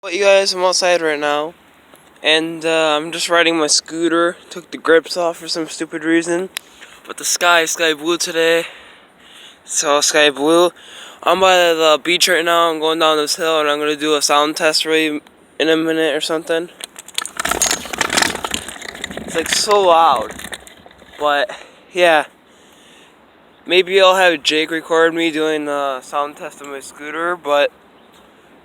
Well, you guys, I'm outside right now, and I'm just riding my scooter. Took the grips off for some stupid reason, but the sky is sky blue today. So sky blue. I'm by the beach right now. I'm going down this hill, and I'm gonna do a sound test right in a minute or something. It's like so loud, but yeah. Maybe I'll have Jake record me doing the sound test of my scooter, but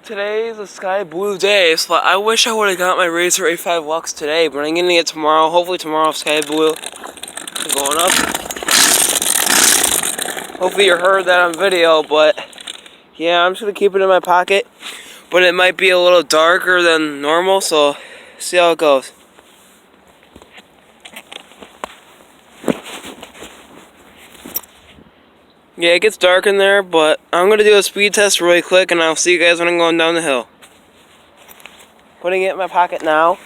today is a sky blue day, so I wish I would have got my Razr A5 Lux today, but I'm getting it tomorrow. Hopefully tomorrow sky blue is going up. Hopefully you heard that on video, but yeah, I'm just going to keep it in my pocket. But it might be a little darker than normal, so see how it goes. Yeah, it gets dark in there, but I'm going to do a speed test really quick, and I'll see you guys when I'm going down the hill. Putting it in my pocket now.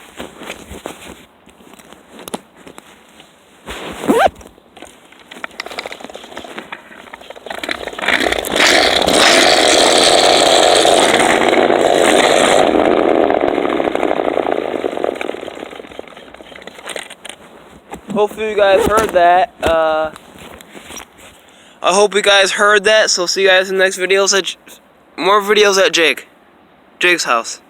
Hopefully you guys heard that. I hope you guys heard that, so see you guys in the next videos. More videos at Jake's house.